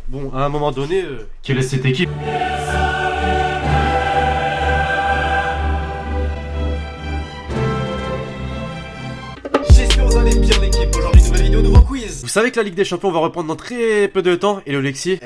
Bon, à un moment donné, quelle est cette équipe? J'espère que vous allez bien l'équipe. Aujourd'hui, nouvelle vidéo, nouveau quiz. Vous savez que la Ligue des Champions va reprendre dans très peu de temps. Et le Lexi,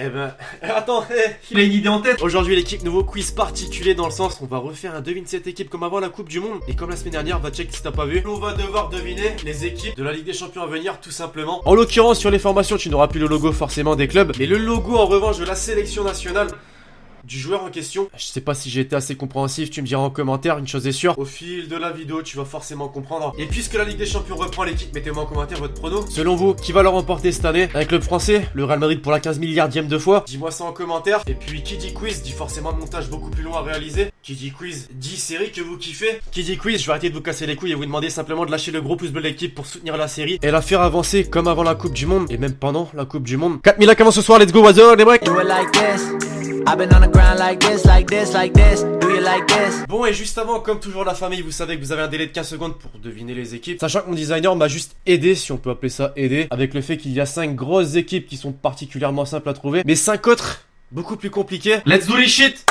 attends, il a une idée en tête. Aujourd'hui, l'équipe, nouveau quiz particulier dans le sens, on va refaire un devine cette équipe comme avant la Coupe du Monde. Et comme la semaine dernière, va check si t'as pas vu. On va devoir deviner les équipes de la Ligue des Champions à venir, tout simplement. En l'occurrence, sur les formations, tu n'auras plus le logo forcément des clubs, mais le logo en revanche de la sélection nationale du joueur en question. Je sais pas si j'ai été assez compréhensif, tu me diras en commentaire, une chose est sûre, au fil de la vidéo tu vas forcément comprendre. Et puisque la Ligue des Champions reprend l'équipe, mettez-moi en commentaire votre prono. Selon vous, qui va le remporter cette année? Un club français, le Real Madrid pour la 15 milliardième de fois? Dis-moi ça en commentaire. Et puis qui dit quiz dit forcément montage beaucoup plus long à réaliser. Qui dit quiz dit série que vous kiffez. Qui dit quiz, je vais arrêter de vous casser les couilles et vous demander simplement de lâcher le gros pouce bleu de l'équipe pour soutenir la série et la faire avancer comme avant la Coupe du Monde et même pendant la Coupe du Monde. 4000 likes avant ce soir, let's go, what's up les mecs? Bon, et juste avant, comme toujours la famille, vous savez que vous avez un délai de 15 secondes pour deviner les équipes. Sachant que mon designer m'a juste aidé, si on peut appeler ça aider, avec le fait qu'il y a 5 grosses équipes qui sont particulièrement simples à trouver, mais 5 autres beaucoup plus compliquées. Let's do this shit!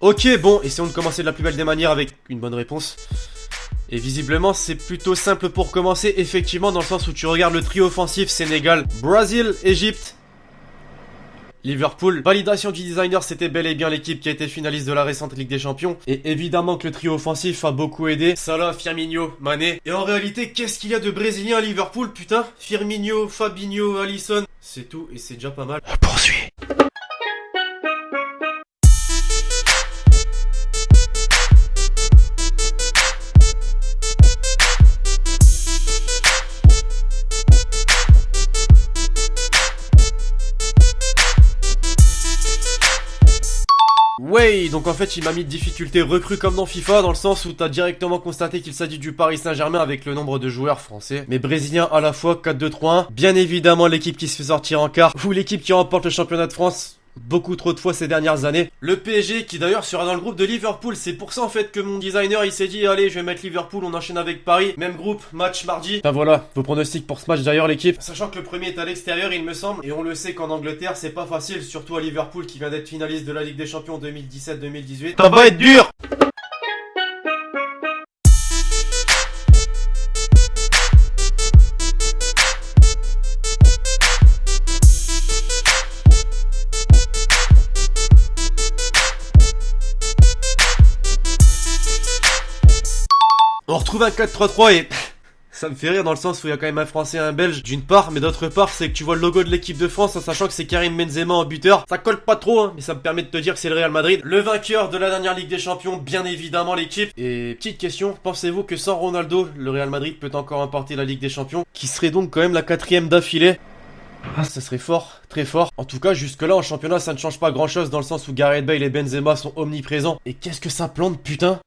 Ok, bon, essayons de commencer de la plus belle des manières avec une bonne réponse. Et visiblement, c'est plutôt simple pour commencer, effectivement, dans le sens où tu regardes le trio offensif Sénégal, Brésil, Égypte, Liverpool. Validation du designer, c'était bel et bien l'équipe qui a été finaliste de la récente Ligue des Champions. Et évidemment que le trio offensif a beaucoup aidé. Salah, Firmino, Mané. Et en réalité, qu'est-ce qu'il y a de Brésilien à Liverpool, putain? Firmino, Fabinho, Alisson. C'est tout, et c'est déjà pas mal. On poursuit. Ouais, donc en fait il m'a mis de difficulté recrue comme dans FIFA, dans le sens où t'as directement constaté qu'il s'agit du Paris Saint-Germain avec le nombre de joueurs français, mais brésiliens à la fois, 4-2-3-1. Bien évidemment l'équipe qui se fait sortir en quart, ou l'équipe qui remporte le championnat de France beaucoup trop de fois ces dernières années. Le PSG qui d'ailleurs sera dans le groupe de Liverpool. C'est pour ça en fait que mon designer il s'est dit allez je vais mettre Liverpool, on enchaîne avec Paris. Même groupe, match mardi. Enfin voilà, vos pronostics pour ce match d'ailleurs l'équipe. Sachant que le premier est à l'extérieur il me semble. Et on le sait qu'en Angleterre c'est pas facile. Surtout à Liverpool qui vient d'être finaliste de la Ligue des Champions 2017-2018. Ça va être dur. On retrouve un 4-3-3 et ça me fait rire dans le sens où il y a quand même un Français et un Belge d'une part, mais d'autre part c'est que tu vois le logo de l'équipe de France en sachant que c'est Karim Benzema en buteur. Ça colle pas trop hein, mais ça me permet de te dire que c'est le Real Madrid. Le vainqueur de la dernière Ligue des Champions, bien évidemment l'équipe. Et petite question, pensez-vous que sans Ronaldo, le Real Madrid peut encore remporter la Ligue des Champions, qui serait donc quand même la 4ème d'affilée? Ah, ça serait fort, très fort. En tout cas, jusque-là, en championnat, ça ne change pas grand-chose dans le sens où Gareth Bale et Benzema sont omniprésents. Et qu'est-ce que ça plante, putain?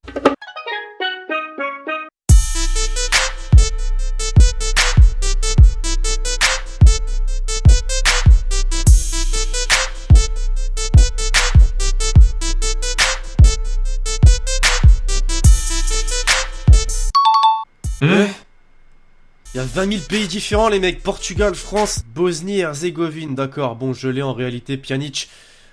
Il y a 20 000 pays différents les mecs, Portugal, France, Bosnie, Herzégovine, d'accord, bon je l'ai en réalité, Pjanic,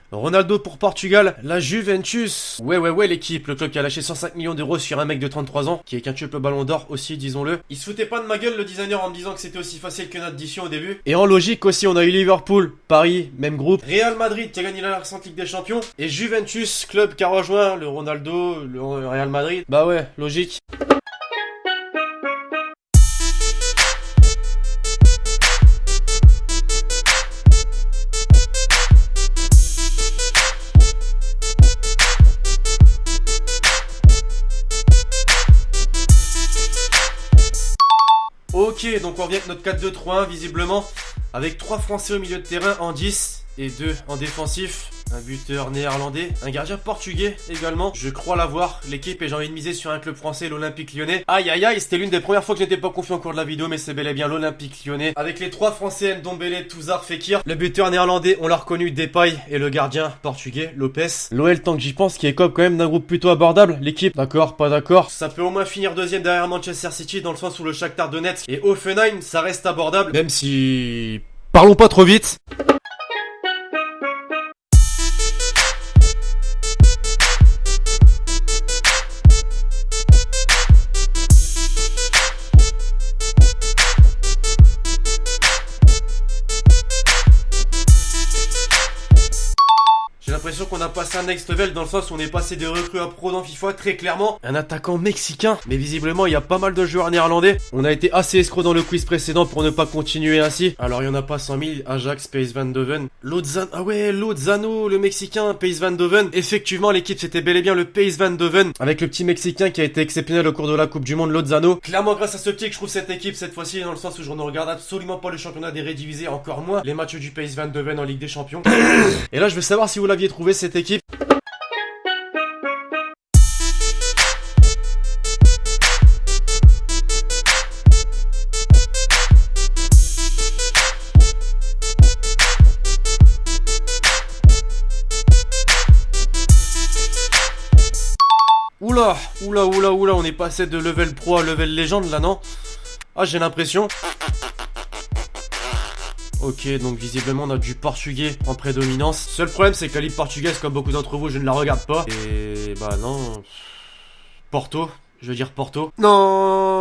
Ronaldo pour Portugal, la Juventus, ouais l'équipe, le club qui a lâché 105 millions d'euros sur un mec de 33 ans, qui est qu'un triple ballon d'or aussi disons-le. Il se foutait pas de ma gueule le designer en me disant que c'était aussi facile que notre addition au début. Et en logique aussi on a eu Liverpool, Paris, même groupe, Real Madrid qui a gagné la récente Ligue des Champions, et Juventus, club qui a rejoint le Ronaldo, le Real Madrid, bah ouais, logique. Ok, donc on revient avec notre 4-2-3-1 visiblement, avec 3 Français au milieu de terrain en 10 et 2 en défensif. Un buteur néerlandais, un gardien portugais également. Je crois l'avoir, l'équipe, et j'ai envie de miser sur un club français, l'Olympique Lyonnais. Aïe aïe aïe, c'était l'une des premières fois que j'étais pas confiant au cours de la vidéo, mais c'est bel et bien l'Olympique Lyonnais. Avec les 3 français, Ndombele, Touzard, Fekir. Le buteur néerlandais, on l'a reconnu, Depay, et le gardien portugais, Lopez. L'OL, tant que j'y pense, qui est quand même d'un groupe plutôt abordable. L'équipe, d'accord, pas d'accord. Ça peut au moins finir deuxième derrière Manchester City, dans le sens où le Shakhtar Donetsk et Hoffenheim, ça reste abordable. Même si... Parlons pas trop vite. J'ai l'impression qu'on a passé un next level dans le sens où on est passé des recrues à pro dans FIFA, très clairement. Un attaquant mexicain, mais visiblement il y a pas mal de joueurs néerlandais. On a été assez escroc dans le quiz précédent pour ne pas continuer ainsi. Alors il y en a pas 100 000, Ajax, PSV Eindhoven, Lozano, ah ouais, Lozano, le mexicain, PSV Eindhoven. Effectivement l'équipe c'était bel et bien le PSV Eindhoven, avec le petit mexicain qui a été exceptionnel au cours de la Coupe du Monde, Lozano. Clairement grâce à ce petit que je trouve cette équipe cette fois-ci, dans le sens où je ne regarde absolument pas le championnat des Redivisés, encore moins les matchs du PSV Eindhoven en Ligue des Champions. Et là je veux savoir si vous l'aviez trouvé cette équipe. Oula, on est passé de level pro à level légende là, non? Ah, j'ai l'impression. Ok, donc visiblement on a du portugais en prédominance. Seul problème c'est que la ligue portugaise, comme beaucoup d'entre vous, je ne la regarde pas. Et bah non... Porto, je veux dire Porto. Non.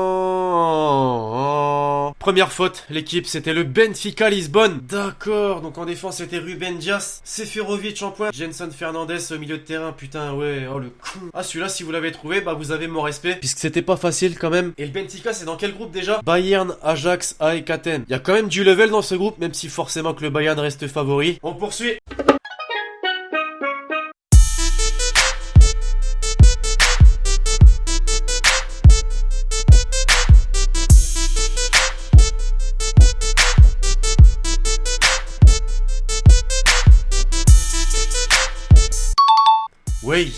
Première faute, l'équipe c'était le Benfica Lisbonne. D'accord, donc en défense c'était Ruben Dias, Seferovic en pointe, Jenson Fernandez au milieu de terrain, putain ouais, oh le con. Ah celui-là si vous l'avez trouvé, bah vous avez mon respect, puisque c'était pas facile quand même. Et le Benfica c'est dans quel groupe déjà? Bayern, Ajax, AEK Athènes. Il y a quand même du level dans ce groupe, même si forcément que le Bayern reste favori. On poursuit. Oui,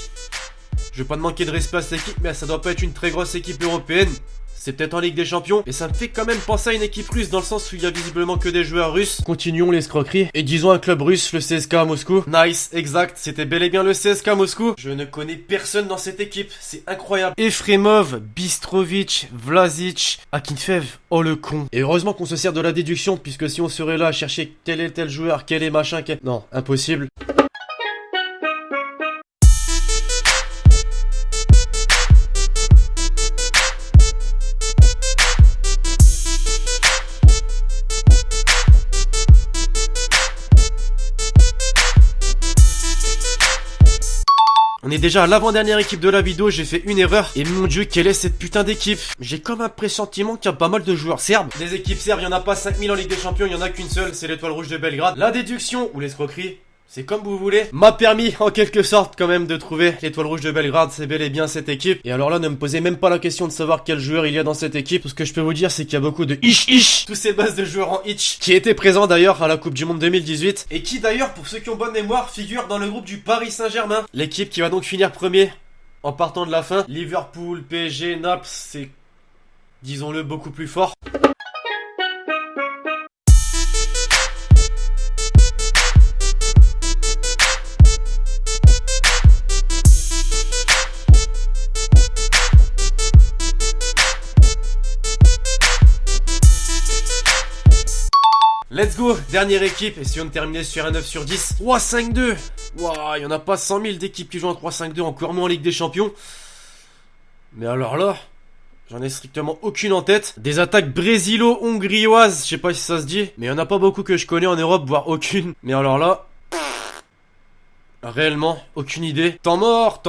je vais pas te manquer de respect à cette équipe, mais ça doit pas être une très grosse équipe européenne. C'est peut-être en Ligue des Champions, et ça me fait quand même penser à une équipe russe, dans le sens où il y a visiblement que des joueurs russes. Continuons l'escroquerie, et disons un club russe, le CSKA à Moscou. Nice, exact, c'était bel et bien le CSKA à Moscou. Je ne connais personne dans cette équipe, c'est incroyable. Efremov, Bistrovic, Vlasic, Akinfev, oh le con. Et heureusement qu'on se sert de la déduction, puisque si on serait là à chercher quel est tel joueur, quel est machin, quel... Non, impossible. On est déjà à l'avant-dernière équipe de la vidéo, j'ai fait une erreur. Et mon dieu, quelle est cette putain d'équipe? J'ai comme un pressentiment qu'il y a pas mal de joueurs serbes. Des équipes serbes, il y en a pas 5000 en Ligue des Champions, il y en a qu'une seule, c'est l'Étoile Rouge de Belgrade. La déduction, ou l'escroquerie, c'est comme vous voulez, m'a permis en quelque sorte quand même de trouver l'Étoile Rouge de Belgrade, c'est bel et bien cette équipe. Et alors là, ne me posez même pas la question de savoir quel joueur il y a dans cette équipe. Tout ce que je peux vous dire, c'est qu'il y a beaucoup de ish, tous ces bases de joueurs en itch, qui étaient présents d'ailleurs à la Coupe du Monde 2018. Et qui d'ailleurs, pour ceux qui ont bonne mémoire, figurent dans le groupe du Paris Saint-Germain. L'équipe qui va donc finir premier en partant de la fin. Liverpool, PSG, Naples, c'est, disons-le, beaucoup plus fort. Let's go, dernière équipe, essayons de terminer sur un 9 sur 10. 3-5-2. Waouh, il y en a pas 100 000 d'équipes qui jouent en 3-5-2, encore moins en Ligue des Champions. Mais alors là, j'en ai strictement aucune en tête. Des attaques brésilo-hongrioises, je sais pas si ça se dit, mais il y en a pas beaucoup que je connais en Europe, voire aucune. Mais alors là... réellement, aucune idée. Temps mort.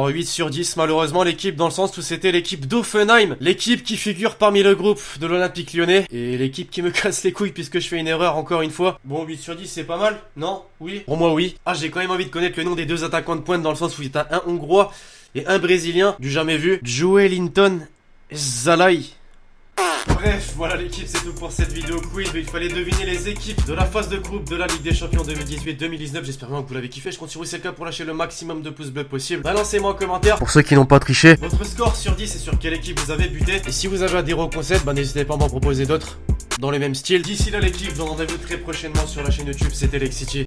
8 sur 10, malheureusement, l'équipe dans le sens où c'était l'équipe d'Hoffenheim. L'équipe qui figure parmi le groupe de l'Olympique Lyonnais. Et l'équipe qui me casse les couilles puisque je fais une erreur encore une fois. Bon, 8 sur 10, c'est pas mal, non? Oui? Pour moi, oui. Ah, j'ai quand même envie de connaître le nom des deux attaquants de pointe dans le sens où il y a un Hongrois et un Brésilien, du jamais vu. Joelinton Zalai. Bref, voilà l'équipe, c'est tout pour cette vidéo quiz. Il fallait deviner les équipes de la phase de groupe de la Ligue des Champions 2018-2019. J'espère vraiment que vous l'avez kiffé. Je compte sur vous, c'est le cas, pour lâcher le maximum de pouces bleus possible. Balancez-moi en commentaire, pour ceux qui n'ont pas triché, votre score sur 10 et sur quelle équipe vous avez buté. Et si vous avez adhéré au concept, n'hésitez pas à m'en proposer d'autres dans le même style. D'ici là l'équipe, je vous donne rendez-vous très prochainement sur la chaîne YouTube, c'était Lexity.